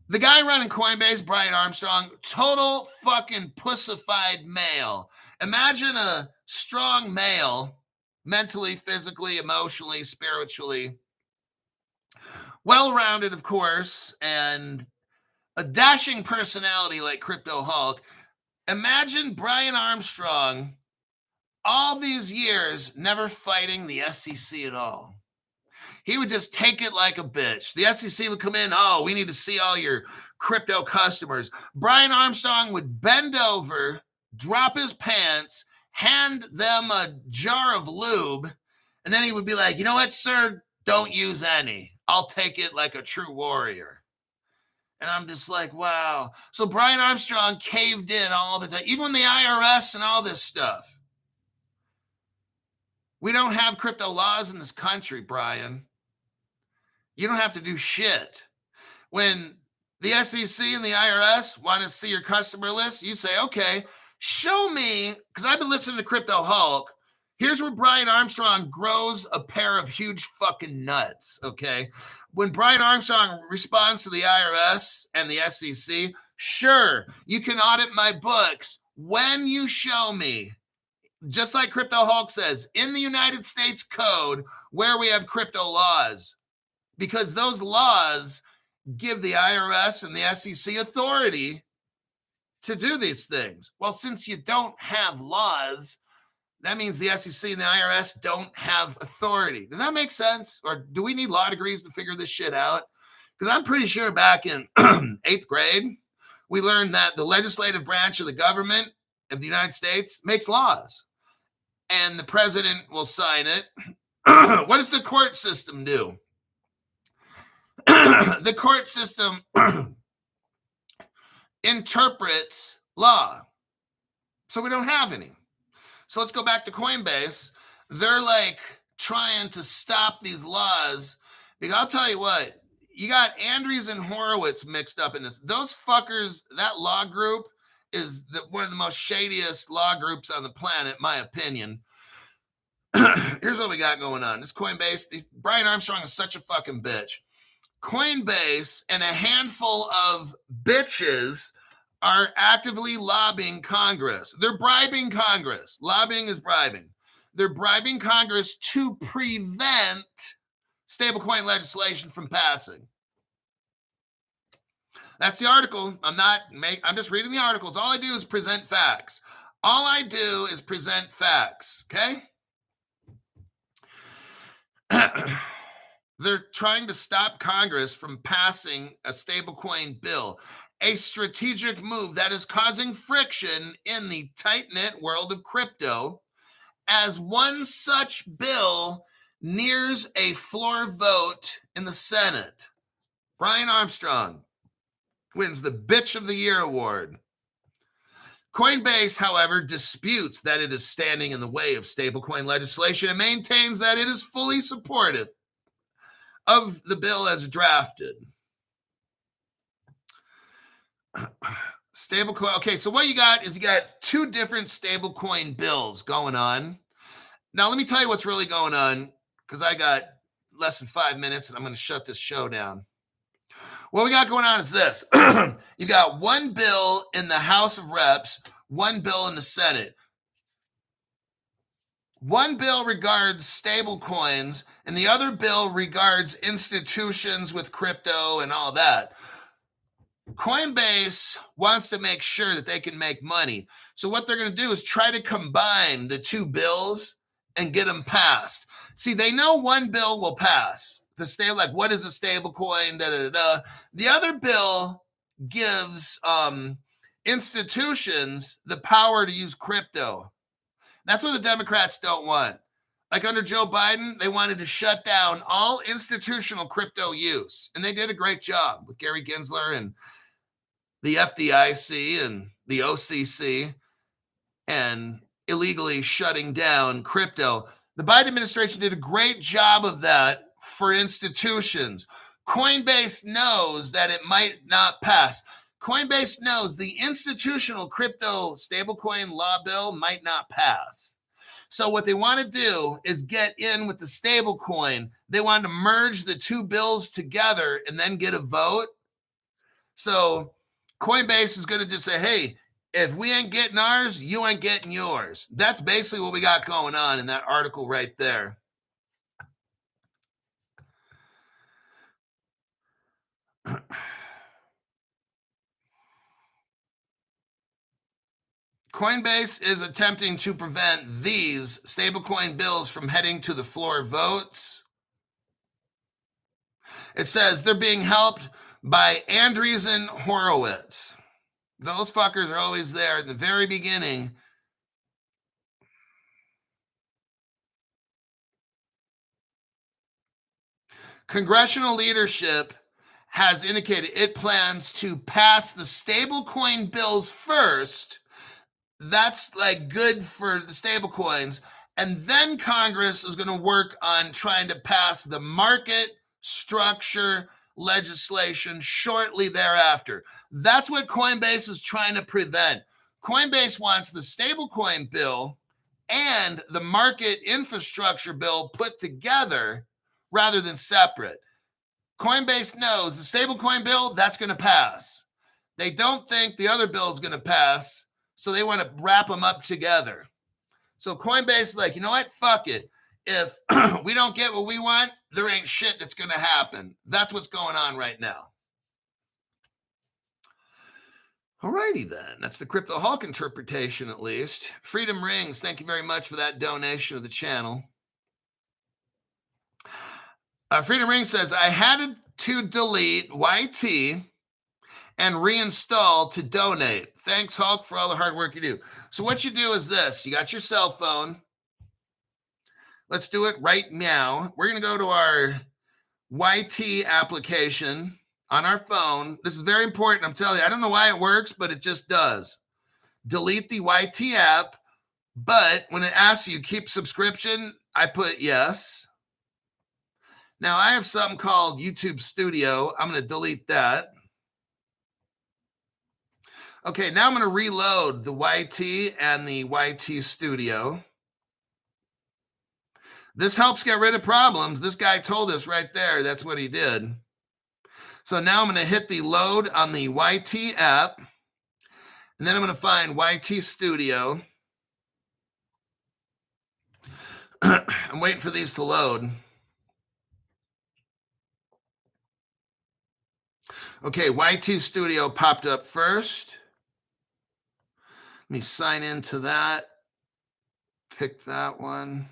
The guy running Coinbase, Brian Armstrong, total fucking pussified male. Imagine a strong male, mentally, physically, emotionally, spiritually, well-rounded, of course, and a dashing personality like Crypto Hulk. Imagine Brian Armstrong all these years never fighting the SEC at all. He would just take it like a bitch. The SEC would come in, oh, we need to see all your crypto customers. Brian Armstrong would bend over, drop his pants, hand them a jar of lube, and then he would be like, you know what, sir? Don't use any. I'll take it like a true warrior. And I'm just like, wow. So Brian Armstrong caved in all the time, even the IRS and all this stuff. We don't have crypto laws in this country, Brian. You don't have to do shit. When the SEC and the IRS want to see your customer list, you say, okay, show me, because I've been listening to Crypto Hulk. Here's where Brian Armstrong grows a pair of huge fucking nuts, okay? When Brian Armstrong responds to the IRS and the SEC, sure, you can audit my books when you show me, just like Crypto Hulk says, in the United States Code where we have crypto laws, because those laws give the IRS and the SEC authority to do these things. Well, since you don't have laws, that means the SEC and the IRS don't have authority. Does that make sense? Or do we need law degrees to figure this shit out? Because I'm pretty sure back in 8th grade, we learned that the legislative branch of the government of the United States makes laws. And the president will sign it. What does the court system do? The court system interprets law. So we don't have any. So let's go back to Coinbase. They're like trying to stop these laws. Because I'll tell you what, you got Andrews and Horowitz mixed up in this. Those fuckers, that law group is one of the most shadiest law groups on the planet, in my opinion. Here's what we got going on. This Coinbase, Brian Armstrong is such a fucking bitch. Coinbase and a handful of bitches are actively lobbying Congress. They're bribing Congress. Lobbying is bribing. They're bribing Congress to prevent stablecoin legislation from passing. That's the article. I'm just reading the articles. All I do is present facts. All I do is present facts, okay? They're trying to stop Congress from passing a stablecoin bill, a strategic move that is causing friction in the tight-knit world of crypto as one such bill nears a floor vote in the Senate. Brian Armstrong wins the Bitch of the Year award. Coinbase, however, disputes that it is standing in the way of stablecoin legislation and maintains that it is fully supportive of the bill as drafted. Stablecoin. Okay, so what you got is you got two different stablecoin bills going on. Now, let me tell you what's really going on, because I got less than 5 minutes and I'm going to shut this show down. What we got going on is this. You got one bill in the House of Reps, one bill in the Senate. One bill regards stable coins, and the other bill regards institutions with crypto and all that. Coinbase wants to make sure that they can make money. So what they're going to do is try to combine the two bills and get them passed. See, they know one bill will pass. The stay like, what is a stable coin? Da, da, da, da. The other bill gives institutions the power to use crypto. That's what the Democrats don't want. Like under Joe Biden, they wanted to shut down all institutional crypto use. And they did a great job with Gary Gensler and the FDIC and the OCC and illegally shutting down crypto. The Biden administration did a great job of that for institutions. Coinbase knows that it might not pass. Coinbase knows the institutional crypto stablecoin law bill might not pass. So what they want to do is get in with the stablecoin. They want to merge the two bills together and then get a vote. So Coinbase is going to just say, hey, if we ain't getting ours, you ain't getting yours. That's basically what we got going on in that article right there. Coinbase is attempting to prevent these stablecoin bills from heading to the floor votes. It says they're being helped by Andreessen Horowitz. Those fuckers are always there at the very beginning. Congressional leadership has indicated it plans to pass the stablecoin bills first. That's like good for the stablecoins. And then Congress is going to work on trying to pass the market structure legislation shortly thereafter. That's what Coinbase is trying to prevent. Coinbase wants the stablecoin bill and the market infrastructure bill put together rather than separate. Coinbase knows the stablecoin bill, that's going to pass. They don't think the other bill is going to pass, so they want to wrap them up together. So Coinbase is like, you know what? Fuck it. If we don't get what we want, there ain't shit that's going to happen. That's what's going on right now. All righty then. That's the Crypto Hulk interpretation, at least. Freedom Rings, thank you very much for that donation to the channel. Freedom Ring says, I had to delete YT and reinstall to donate. Thanks, Hulk, for all the hard work you do. So what you do is this. You got your cell phone. Let's do it right now. We're going to go to our YT application on our phone. This is very important. I'm telling you, I don't know why it works, but it just does. Delete the YT app, but when it asks you keep subscription, I put yes. Now I have something called YouTube Studio. I'm going to delete that. Okay, now I'm going to reload the YT and the YT Studio. This helps get rid of problems. This guy told us right there. That's what he did. So now I'm going to hit the load on the YT app. And then I'm going to find YT Studio. I'm waiting for these to load. Okay, YT Studio popped up first. Let me sign into that. Pick that one.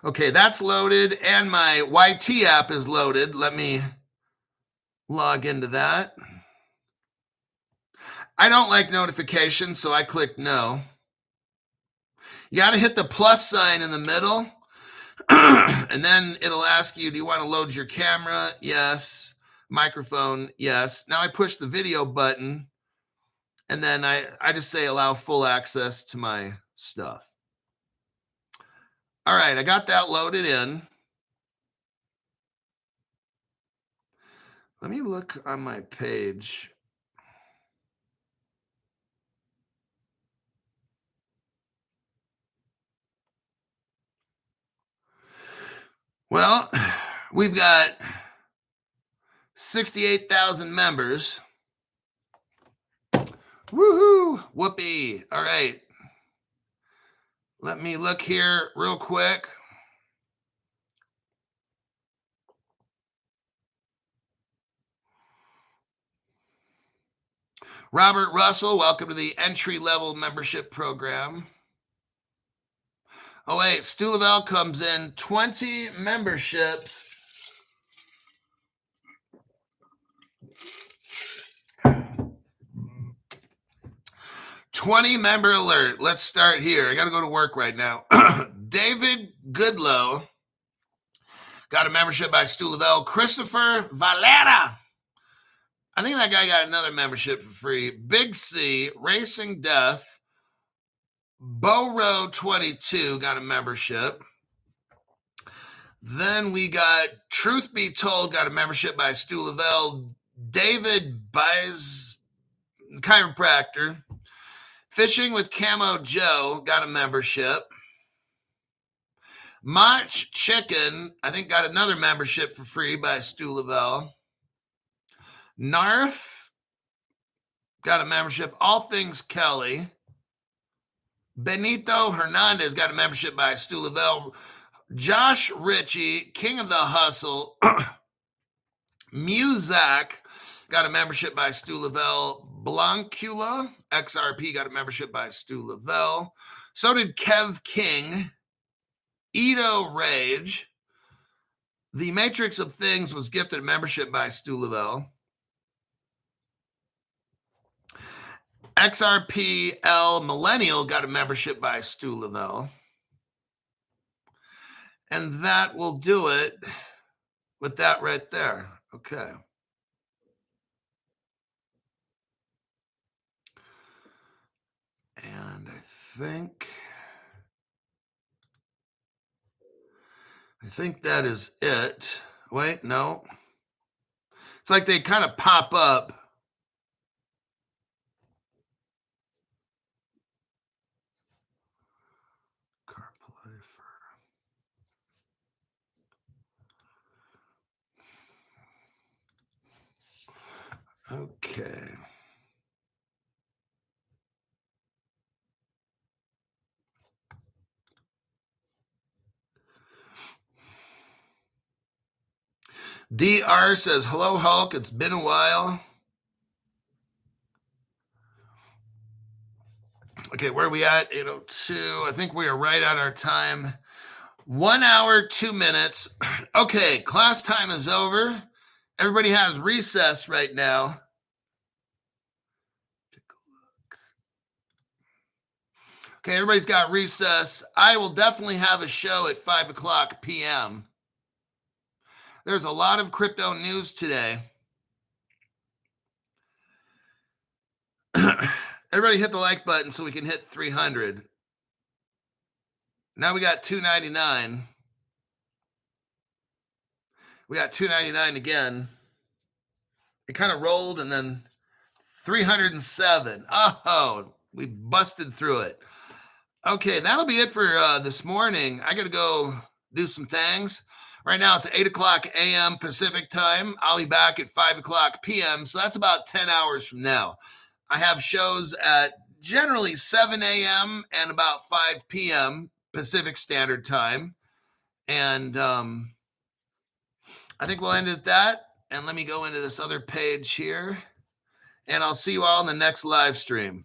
Okay, that's loaded, and my YT app is loaded. Let me log into that. I don't like notifications, so I click no. You got to hit the plus sign in the middle, and then it'll ask you, do you want to load your camera? Yes. Microphone? Yes. Now I push the video button, and then I just say allow full access to my stuff. All right, I got that loaded in. Let me look on my page. Well, we've got 68,000 members. Woohoo! Whoopee. All right. Let me look here real quick. Robert Russell, welcome to the entry-level membership program. Oh, wait, Stu Lavelle comes in 20 memberships. $20 member alert. Let's start here. I got to go to work right now. David Goodlow got a membership by Stu Lavelle. Christopher Valera. I think that guy got another membership for free. Big C, Racing Death. Boro 22 got a membership. Then we got Truth Be Told got a membership by Stu Lavelle. David Buys, chiropractor. Fishing with Camo Joe got a membership. Mach Chicken, I think, got another membership for free by Stu Lavelle. Narf got a membership. All Things Kelly. Benito Hernandez got a membership by Stu Lavelle. Josh Ritchie, King of the Hustle. Muzak got a membership by Stu Lavelle. Blancula, XRP, got a membership by Stu Lavelle. So did Kev King. Edo Rage. The Matrix of Things was gifted a membership by Stu Lavelle. XRPL Millennial got a membership by Stu Lavelle. And that will do it with that right there. Okay. And I think that is it. Wait, no. It's like they kind of pop up. CarPlay for... Okay. DR says, hello, Hulk. It's been a while. Okay, where are we at? 8:02. I think we are right at our time. 1 hour, 2 minutes. Okay, class time is over. Everybody has recess right now. Take a look. Okay, everybody's got recess. I will definitely have a show at 5 o'clock p.m. There's a lot of crypto news today. Everybody hit the like button so we can hit 300. Now we got 299. We got 299 again. It kind of rolled and then 307. Oh, we busted through it. Okay, that'll be it for this morning. I got to go do some things. Right now it's 8 o'clock a.m. Pacific time. I'll be back at 5 o'clock p.m. So that's about 10 hours from now. I have shows at generally 7 a.m. and about 5 p.m. Pacific Standard Time. And I think we'll end at that. And let me go into this other page here. And I'll see you all in the next live stream.